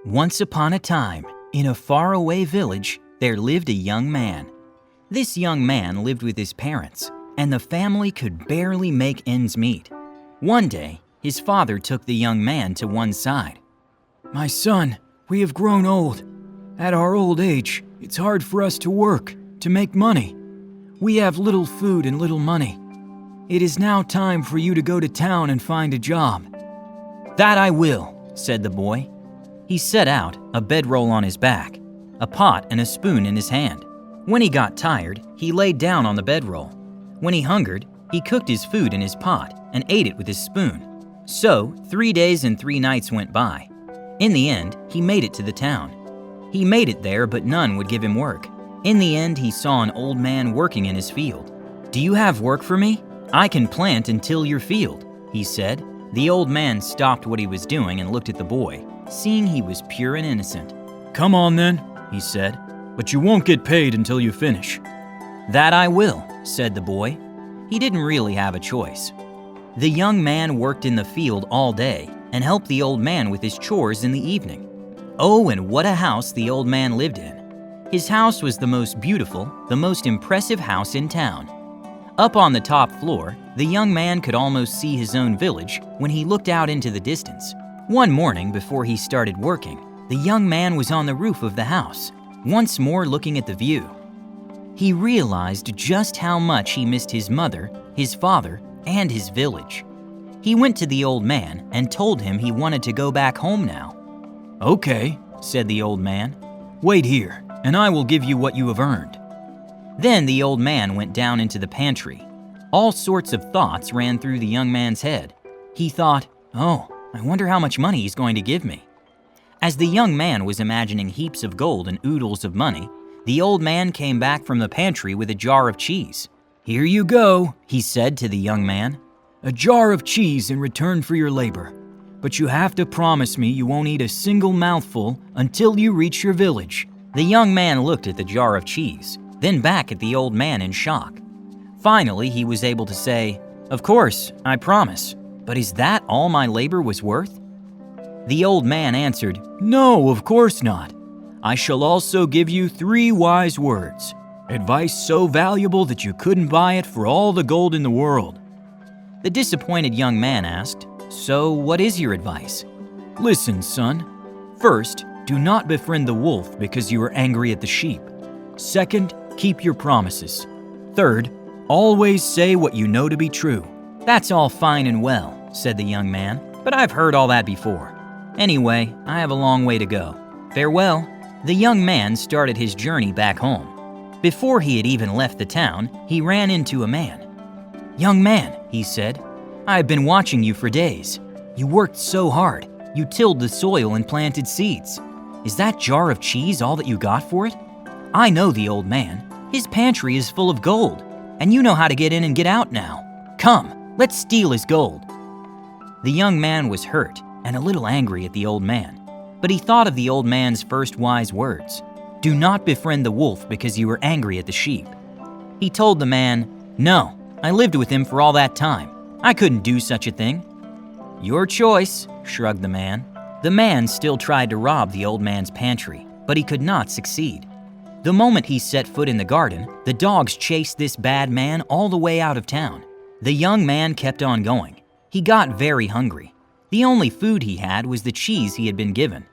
Once upon a time, in a faraway village, there lived a young man. This young man lived with his parents, and the family could barely make ends meet. One day, his father took the young man to one side. "My son, we have grown old. At our old age, it's hard for us to work, to make money. We have little food and little money. It is now time for you to go to town and find a job." "That I will," said the boy. He set out, a bedroll on his back, a pot and a spoon in his hand. When he got tired, he laid down on the bedroll. When he hungered, he cooked his food in his pot and ate it with his spoon. So, 3 days and 3 nights went by. In the end, he made it to the town. He made it there, but none would give him work. In the end, he saw an old man working in his field. "Do you have work for me? I can plant and till your field," he said. The old man stopped what he was doing and looked at the boy, seeing he was pure and innocent. "Come on then," he said, "but you won't get paid until you finish." "That I will," said the boy. He didn't really have a choice. The young man worked in the field all day and helped the old man with his chores in the evening. Oh, and what a house the old man lived in. His house was the most beautiful, the most impressive house in town. Up on the top floor, the young man could almost see his own village when he looked out into the distance. One morning before he started working, the young man was on the roof of the house, once more looking at the view. He realized just how much he missed his mother, his father, and his village. He went to the old man and told him he wanted to go back home now. "Okay," said the old man. "Wait here, and I will give you what you have earned." Then the old man went down into the pantry. All sorts of thoughts ran through the young man's head. He thought, "Oh, I wonder how much money he's going to give me." As the young man was imagining heaps of gold and oodles of money, the old man came back from the pantry with a jar of cheese. "Here you go," he said to the young man. "A jar of cheese in return for your labor. But you have to promise me you won't eat a single mouthful until you reach your village." The young man looked at the jar of cheese, then back at the old man in shock. Finally, he was able to say, "Of course, I promise. But is that all my labor was worth?" The old man answered, "No, of course not. I shall also give you 3 wise words. Advice so valuable that you couldn't buy it for all the gold in the world." The disappointed young man asked, "So what is your advice?" "Listen, son. First, do not befriend the wolf because you are angry at the sheep. Second, keep your promises. Third, always say what you know to be true." "That's all fine and well," said the young man, "but I've heard all that before. Anyway, I have a long way to go. Farewell." The young man started his journey back home. Before he had even left the town, he ran into a man. "Young man," he said, "I have been watching you for days. You worked so hard. You tilled the soil and planted seeds. Is that jar of cheese all that you got for it? I know the old man. His pantry is full of gold, and you know how to get in and get out now. Come, let's steal his gold." The young man was hurt and a little angry at the old man, but he thought of the old man's first wise words. "Do not befriend the wolf because you were angry at the sheep." He told the man, "No, I lived with him for all that time. I couldn't do such a thing." "Your choice," shrugged the man. The man still tried to rob the old man's pantry, but he could not succeed. The moment he set foot in the garden, the dogs chased this bad man all the way out of town. The young man kept on going. He got very hungry. The only food he had was the cheese he had been given.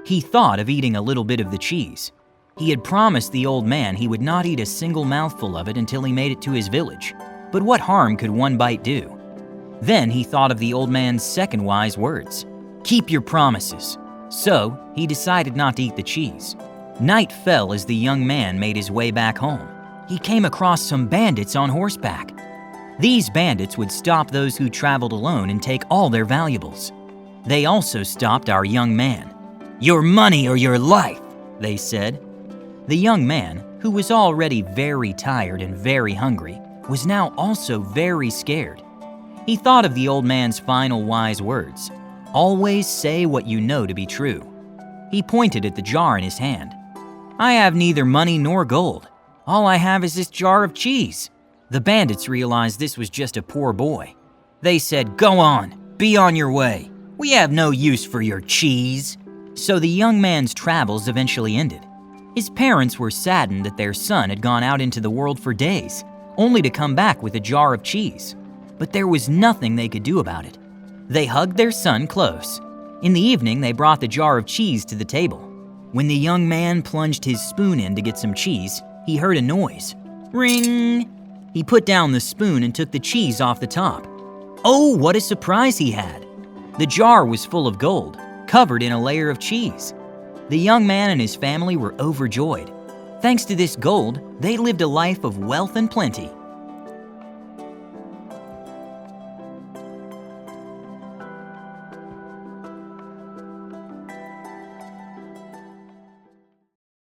He thought of eating a little bit of the cheese. He had promised the old man he would not eat a single mouthful of it until he made it to his village. But what harm could one bite do? Then he thought of the old man's second wise words. "Keep your promises." So he decided not to eat the cheese. Night fell as the young man made his way back home. He came across some bandits on horseback. These bandits would stop those who traveled alone and take all their valuables. They also stopped our young man. "Your money or your life," they said. The young man, who was already very tired and very hungry, was now also very scared. He thought of the old man's final wise words. "Always say what you know to be true." He pointed at the jar in his hand. "I have neither money nor gold. All I have is this jar of cheese." The bandits realized this was just a poor boy. They said, "Go on, be on your way. We have no use for your cheese." So the young man's travels eventually ended. His parents were saddened that their son had gone out into the world for days, only to come back with a jar of cheese. But there was nothing they could do about it. They hugged their son close. In the evening, they brought the jar of cheese to the table. When the young man plunged his spoon in to get some cheese, he heard a noise. Ring! He put down the spoon and took the cheese off the top. Oh, what a surprise he had! The jar was full of gold, covered in a layer of cheese. The young man and his family were overjoyed. Thanks to this gold, they lived a life of wealth and plenty